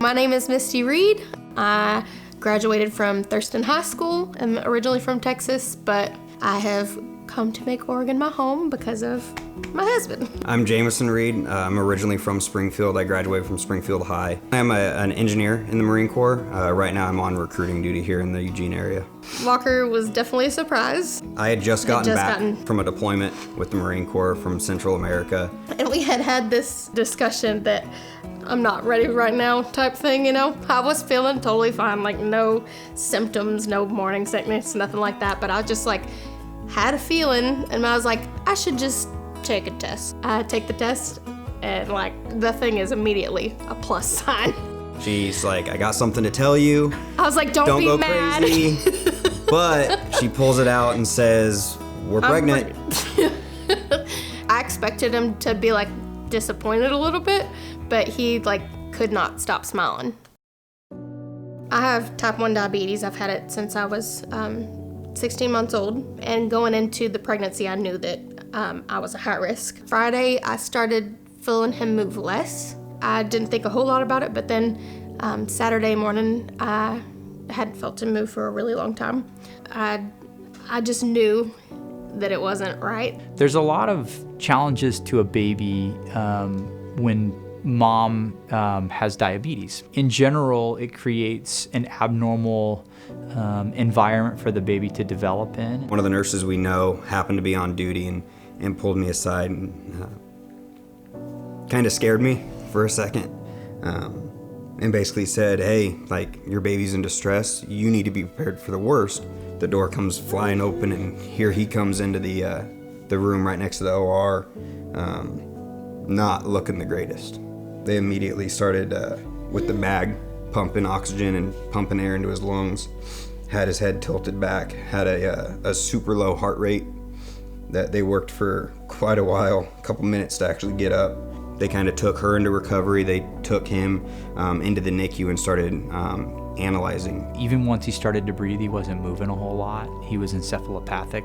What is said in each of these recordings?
My name is Mistie Reed. I graduated from Thurston High School. I'm originally from Texas, but I have come to make Oregon my home because of my husband. I'm Jamieson Reed. I'm originally from Springfield. I graduated from Springfield High. I'm an engineer in the Marine Corps. Right now I'm on recruiting duty here in the Eugene area. Walker was definitely a surprise. I had just gotten back from a deployment with the Marine Corps from Central America. And we had this discussion that I'm not ready right now type thing, you know? I was feeling totally fine, like no symptoms, no morning sickness, nothing like that, but I just had a feeling, and I was like, I should just take a test. I take the test, and the thing is immediately a plus sign. She's like, I got something to tell you. I was like, don't be go mad. Crazy. But she pulls it out and says, we're pregnant. I expected him to be disappointed a little bit, but he could not stop smiling. I have type 1 diabetes. I've had it since I was 16 months old, and going into the pregnancy, I knew that I was a high risk. Friday, I started feeling him move less. I didn't think a whole lot about it, but then Saturday morning, I hadn't felt him move for a really long time. I just knew that it wasn't right. There's a lot of challenges to a baby when mom has diabetes. In general, it creates an abnormal environment for the baby to develop in. One of the nurses we know happened to be on duty and pulled me aside and kind of scared me for a second and basically said, hey, your baby's in distress. You need to be prepared for the worst. The door comes flying open, and here he comes into the room right next to the OR, not looking the greatest. They immediately started with the bag, pumping oxygen and pumping air into his lungs, had his head tilted back, had a super low heart rate that they worked for quite a while, a couple minutes to actually get up. They kind of took her into recovery. They took him into the NICU and started analyzing. Even once he started to breathe, he wasn't moving a whole lot. He was encephalopathic,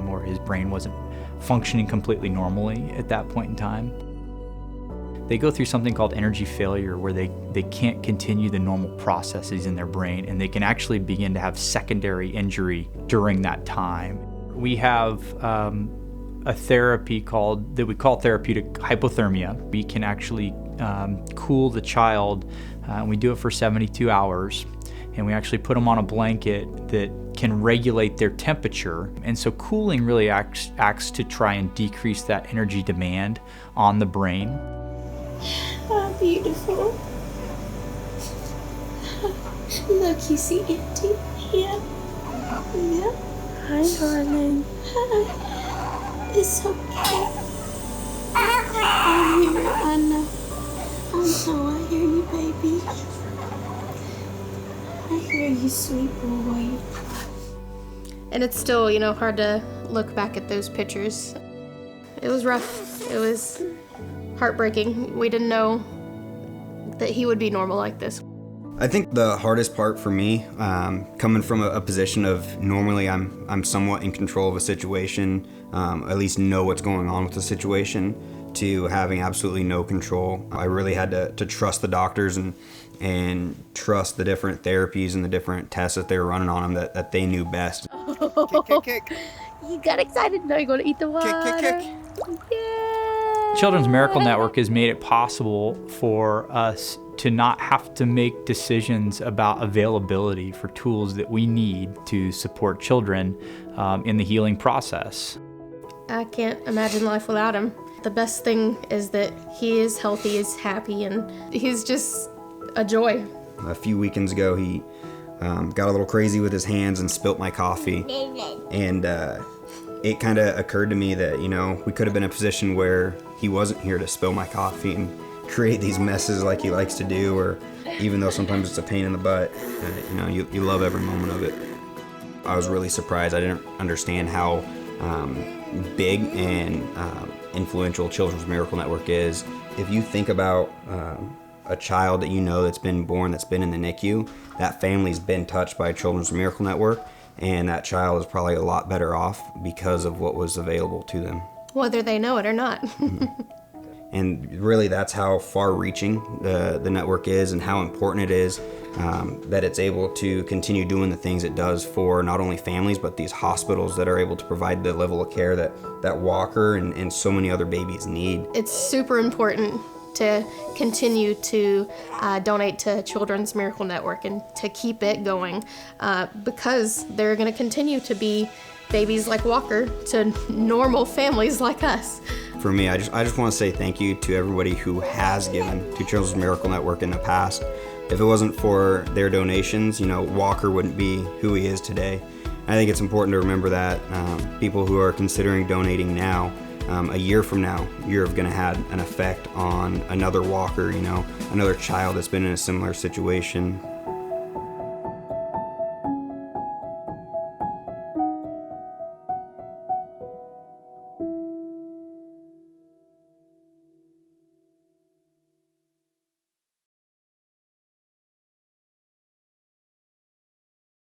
or his brain wasn't functioning completely normally at that point in time. They go through something called energy failure, where they can't continue the normal processes in their brain, and they can actually begin to have secondary injury during that time. We have a therapy that we call therapeutic hypothermia. We can actually cool the child, and we do it for 72 hours, and we actually put them on a blanket that can regulate their temperature. And so cooling really acts to try and decrease that energy demand on the brain. Oh, beautiful. Look, you see Auntie? Yeah. Yeah. Hi, darling. Hi. It's okay. I hear it. I know. I hear you, baby. I hear you, sweet boy. And it's still, hard to look back at those pictures. It was rough. It was heartbreaking. We didn't know that he would be normal like this. I think the hardest part for me, coming from a position of normally I'm somewhat in control of a situation, at least know what's going on with the situation, to having absolutely no control. I really had to trust the doctors and trust the different therapies and the different tests that they were running on him that they knew best. Kick. You got excited. Now you're going to eat the water. Kick. Yeah. Children's Miracle Network has made it possible for us to not have to make decisions about availability for tools that we need to support children in the healing process. I can't imagine life without him. The best thing is that he is healthy, he's happy, and he's just a joy. A few weekends ago, he got a little crazy with his hands and spilt my coffee. And it kind of occurred to me that, we could have been in a position where he wasn't here to spill my coffee and create these messes like he likes to do, or even though sometimes it's a pain in the butt, you love every moment of it. I was really surprised. I didn't understand how big and influential Children's Miracle Network is. If you think about a child that that's been born, that's been in the NICU, that family's been touched by Children's Miracle Network, and that child is probably a lot better off because of what was available to them. Whether they know it or not. And really that's how far-reaching the network is, and how important it is that it's able to continue doing the things it does for not only families, but these hospitals that are able to provide the level of care that Walker and so many other babies need. It's super important to continue to donate to Children's Miracle Network and to keep it going, because there are going to continue to be babies like Walker to normal families like us. For me, I just want to say thank you to everybody who has given to Children's Miracle Network in the past. If it wasn't for their donations, Walker wouldn't be who he is today. I think it's important to remember that people who are considering donating now, a year from now, you're going to have an effect on another Walker, another child that's been in a similar situation.